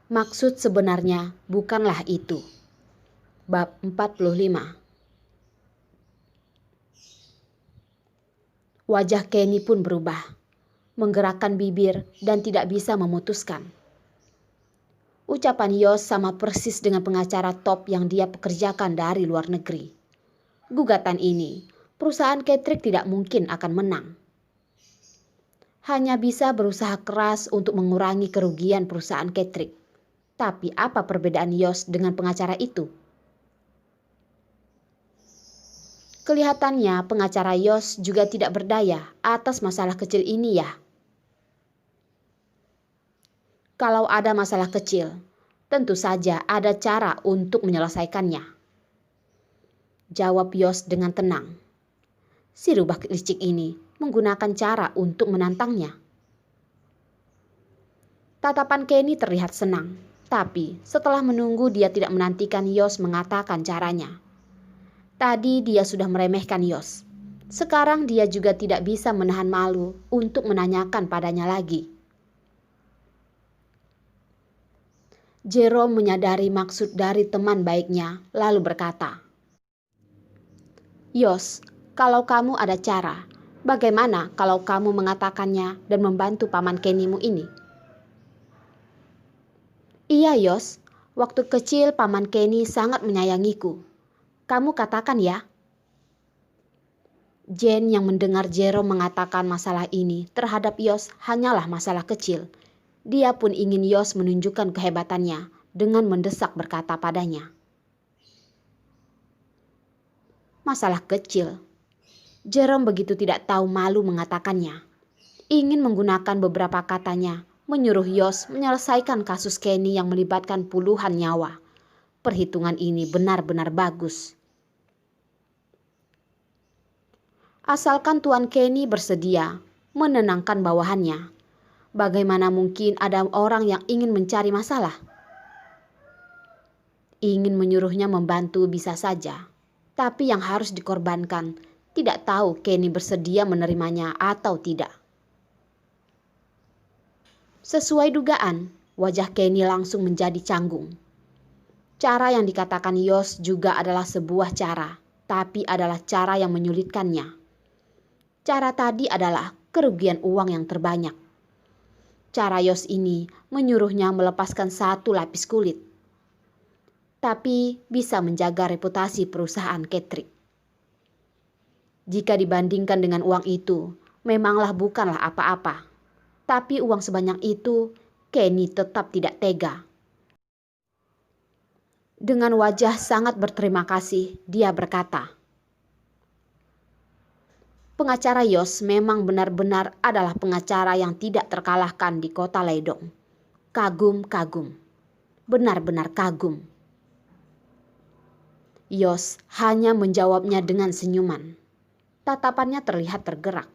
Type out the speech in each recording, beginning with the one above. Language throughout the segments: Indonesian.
Maksud sebenarnya bukanlah itu. Bab 45. Wajah Kenny pun berubah, menggerakkan bibir dan tidak bisa memutuskan. Ucapan Yos sama persis dengan pengacara top yang dia pekerjakan dari luar negeri. Gugatan ini, perusahaan Ketrik tidak mungkin akan menang. Hanya bisa berusaha keras untuk mengurangi kerugian perusahaan Ketrik. Tapi apa perbedaan Yos dengan pengacara itu? Kelihatannya pengacara Yos juga tidak berdaya atas masalah kecil ini ya. Kalau ada masalah kecil, tentu saja ada cara untuk menyelesaikannya. Jawab Yos dengan tenang. Si rubah licik ini menggunakan cara untuk menantangnya. Tatapan Kenny terlihat senang, tapi setelah menunggu dia tidak menantikan Yos mengatakan caranya. Tadi dia sudah meremehkan Yos. Sekarang dia juga tidak bisa menahan malu untuk menanyakan padanya lagi. Jerome menyadari maksud dari teman baiknya, lalu berkata, "Yos, kalau kamu ada cara, bagaimana kalau kamu mengatakannya dan membantu paman Kennymu ini?" "Iya Yos, waktu kecil paman Kenny sangat menyayangiku. Kamu katakan ya." Jane yang mendengar Jerome mengatakan masalah ini terhadap Yos hanyalah masalah kecil. Dia pun ingin Yos menunjukkan kehebatannya dengan mendesak berkata padanya, "Masalah kecil." Jerome begitu tidak tahu malu mengatakannya. Ingin menggunakan beberapa katanya, menyuruh Yos menyelesaikan kasus Kenny yang melibatkan puluhan nyawa. Perhitungan ini benar-benar bagus. Asalkan Tuan Kenny bersedia menenangkan bawahannya. Bagaimana mungkin ada orang yang ingin mencari masalah? Ingin menyuruhnya membantu bisa saja. Tapi yang harus dikorbankan, tidak tahu Kenny bersedia menerimanya atau tidak. Sesuai dugaan, wajah Kenny langsung menjadi canggung. Cara yang dikatakan Yos juga adalah sebuah cara, tapi adalah cara yang menyulitkannya. Cara tadi adalah kerugian uang yang terbanyak. Cara Yos ini menyuruhnya melepaskan satu lapis kulit, tapi bisa menjaga reputasi perusahaan Ketrik. Jika dibandingkan dengan uang itu, memanglah bukanlah apa-apa. Tapi uang sebanyak itu, Kenny tetap tidak tega. Dengan wajah sangat berterima kasih, dia berkata, "Pengacara Yos memang benar-benar adalah pengacara yang tidak terkalahkan di kota Leidong. Kagum. Benar-benar kagum." Yos hanya menjawabnya dengan senyuman. Tatapannya terlihat tergerak.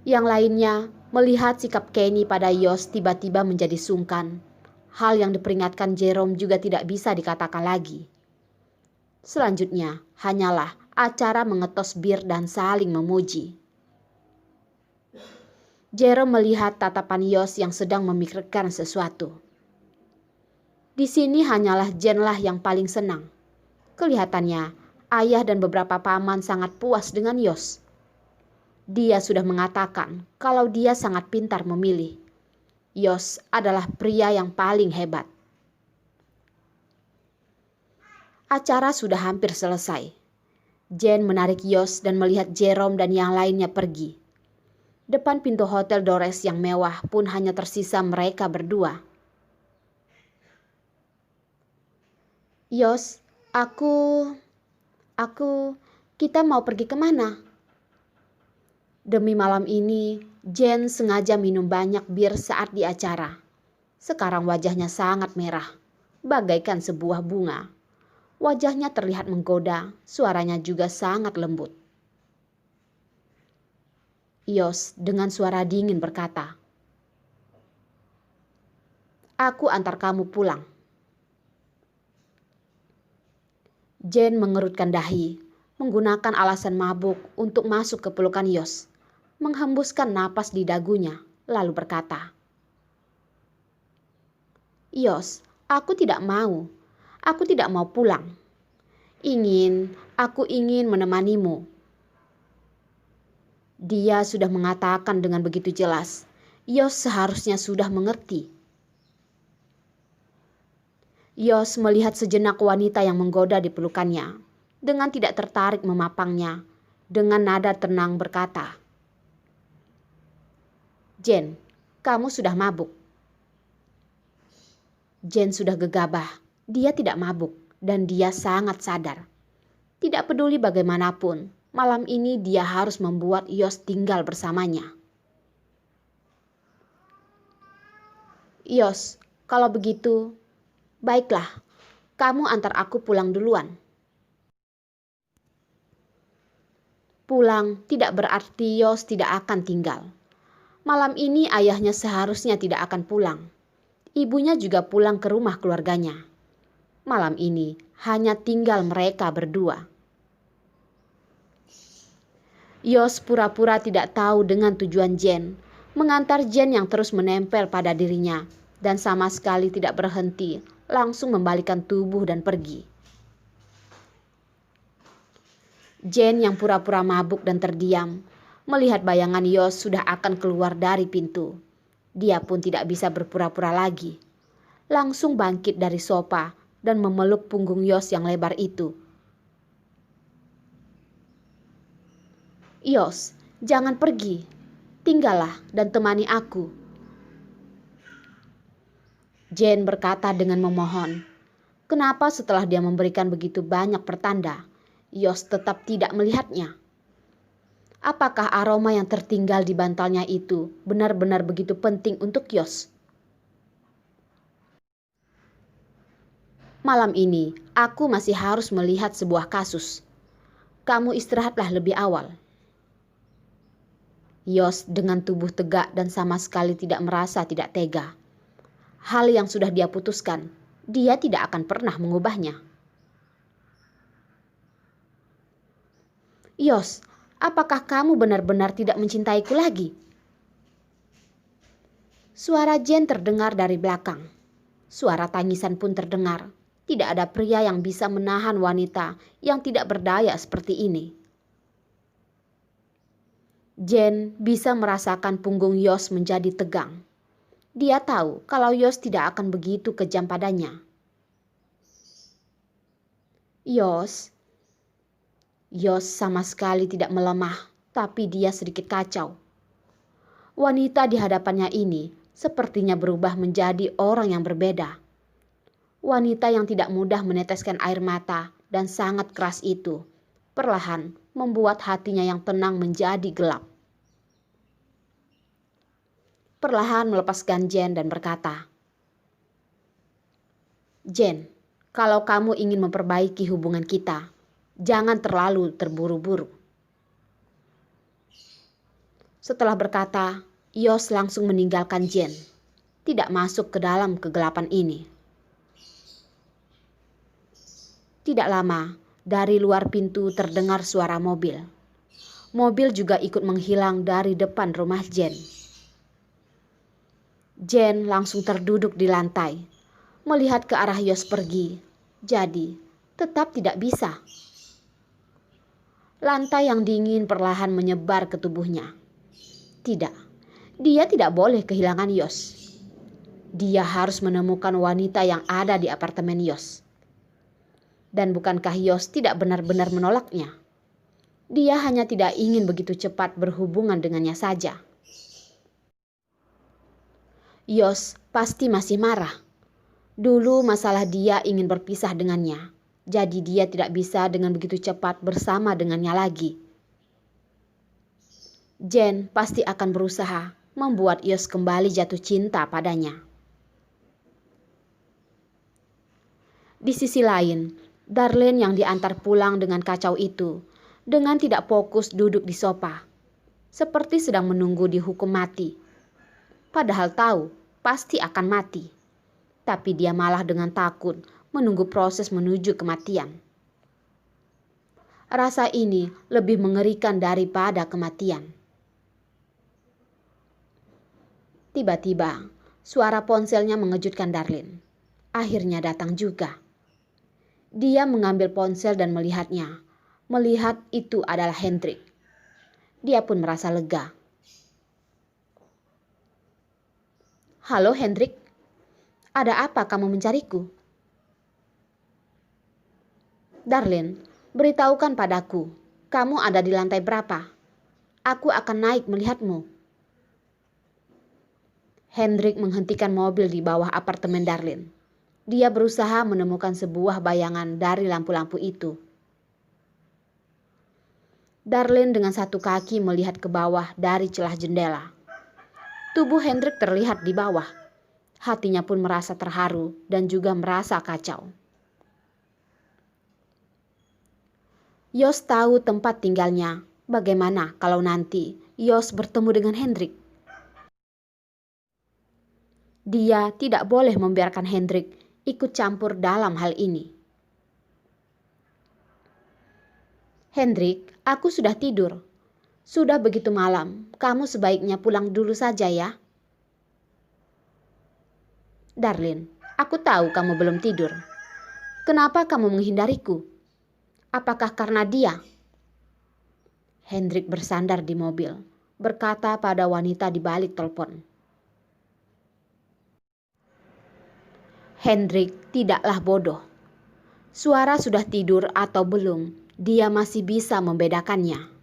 Yang lainnya melihat sikap Kenny pada Yos tiba-tiba menjadi sungkan. Hal yang diperingatkan Jerome juga tidak bisa dikatakan lagi. Selanjutnya hanyalah acara mengetos bir dan saling memuji. Jerome melihat tatapan Yos yang sedang memikirkan sesuatu. Di sini hanyalah Jane lah yang paling senang. Kelihatannya ayah dan beberapa paman sangat puas dengan Yos. Dia sudah mengatakan kalau dia sangat pintar memilih. Yos adalah pria yang paling hebat. Acara sudah hampir selesai. Jane menarik Yos dan melihat Jerome dan yang lainnya pergi. Depan pintu Hotel Dores yang mewah pun hanya tersisa mereka berdua. "Yos, kita mau pergi kemana?" Demi malam ini, Jane sengaja minum banyak bir saat di acara. Sekarang wajahnya sangat merah, bagaikan sebuah bunga. Wajahnya terlihat menggoda, suaranya juga sangat lembut. Yos dengan suara dingin berkata, "Aku antar kamu pulang." Jane mengerutkan dahi, menggunakan alasan mabuk untuk masuk ke pelukan Yos, menghembuskan napas di dagunya, lalu berkata, Yos, aku tidak mau. Aku tidak mau pulang. Aku ingin menemanimu. Dia sudah mengatakan dengan begitu jelas. Yos seharusnya sudah mengerti. Yos melihat sejenak wanita yang menggoda di pelukannya. Dengan tidak tertarik memapangnya. Dengan nada tenang berkata, "Jen, kamu sudah mabuk." Jen sudah gegabah. Dia tidak mabuk dan dia sangat sadar. Tidak peduli bagaimanapun, malam ini dia harus membuat Yos tinggal bersamanya. "Yos, kalau begitu, baiklah, kamu antar aku pulang duluan." Pulang tidak berarti Yos tidak akan tinggal. Malam ini ayahnya seharusnya tidak akan pulang. Ibunya juga pulang ke rumah keluarganya. Malam ini hanya tinggal mereka berdua. Yos pura-pura tidak tahu dengan tujuan Jen, mengantar Jen yang terus menempel pada dirinya dan sama sekali tidak berhenti, langsung membalikkan tubuh dan pergi. Jen yang pura-pura mabuk dan terdiam, melihat bayangan Yos sudah akan keluar dari pintu. Dia pun tidak bisa berpura-pura lagi. Langsung bangkit dari sofa dan memeluk punggung Yos yang lebar itu. "Yos, jangan pergi. Tinggallah dan temani aku." Jen berkata dengan memohon. Kenapa setelah dia memberikan begitu banyak pertanda, Yos tetap tidak melihatnya? Apakah aroma yang tertinggal di bantalnya itu benar-benar begitu penting untuk Yos? "Malam ini aku masih harus melihat sebuah kasus. Kamu istirahatlah lebih awal." Yos dengan tubuh tegak dan sama sekali tidak merasa tidak tega. Hal yang sudah dia putuskan, dia tidak akan pernah mengubahnya. "Yos, apakah kamu benar-benar tidak mencintaiku lagi?" Suara Jen terdengar dari belakang. Suara tangisan pun terdengar. Tidak ada pria yang bisa menahan wanita yang tidak berdaya seperti ini. Jen bisa merasakan punggung Yos menjadi tegang. Dia tahu kalau Yos tidak akan begitu kejam padanya. Yos sama sekali tidak melemah, tapi dia sedikit kacau. Wanita di hadapannya ini sepertinya berubah menjadi orang yang berbeda. Wanita yang tidak mudah meneteskan air mata dan sangat keras itu, perlahan membuat hatinya yang tenang menjadi gelap. Perlahan melepaskan Jen dan berkata, "Jen, kalau kamu ingin memperbaiki hubungan kita, jangan terlalu terburu-buru." Setelah berkata, Yos langsung meninggalkan Jen, tidak masuk ke dalam kegelapan ini. Tidak lama, dari luar pintu terdengar suara mobil. Mobil juga ikut menghilang dari depan rumah Jen. Jen langsung terduduk di lantai, melihat ke arah Yos pergi, jadi tetap tidak bisa. Lantai yang dingin perlahan menyebar ke tubuhnya. Tidak, dia tidak boleh kehilangan Yos. Dia harus menemukan wanita yang ada di apartemen Yos. Dan bukankah Yos tidak benar-benar menolaknya? Dia hanya tidak ingin begitu cepat berhubungan dengannya saja. Yos pasti masih marah. Dulu masalah dia ingin berpisah dengannya. Jadi dia tidak bisa dengan begitu cepat bersama dengannya lagi. Jen pasti akan berusaha membuat Yos kembali jatuh cinta padanya. Di sisi lain, Darlene yang diantar pulang dengan kacau itu, dengan tidak fokus duduk di sofa, seperti sedang menunggu dihukum mati. Padahal tahu pasti akan mati, tapi dia malah dengan takut menunggu proses menuju kematian. Rasa ini lebih mengerikan daripada kematian. Tiba-tiba, Suara ponselnya mengejutkan Darlin. Akhirnya datang juga. Dia mengambil ponsel dan melihatnya. Melihat itu adalah Hendrik. Dia pun merasa lega. "Halo Hendrik, ada apa kamu mencariku?" "Darlin, beritahukan padaku, kamu ada di lantai berapa? Aku akan naik melihatmu." Hendrik menghentikan mobil di bawah apartemen Darlin. Dia berusaha menemukan sebuah bayangan dari lampu-lampu itu. Darlin dengan satu kaki melihat ke bawah dari celah jendela. Tubuh Hendrik terlihat di bawah. Hatinya pun merasa terharu dan juga merasa kacau. Yos tahu tempat tinggalnya. Bagaimana kalau nanti Yos bertemu dengan Hendrik? Dia tidak boleh membiarkan Hendrik ikut campur dalam hal ini. "Hendrik, aku sudah tidur. Sudah begitu malam, kamu sebaiknya pulang dulu saja ya." "Darlin, aku tahu kamu belum tidur. Kenapa kamu menghindariku? Apakah karena dia?" Hendrik bersandar di mobil, berkata pada wanita di balik telepon. Hendrik tidaklah bodoh. Suara sudah tidur atau belum, dia masih bisa membedakannya.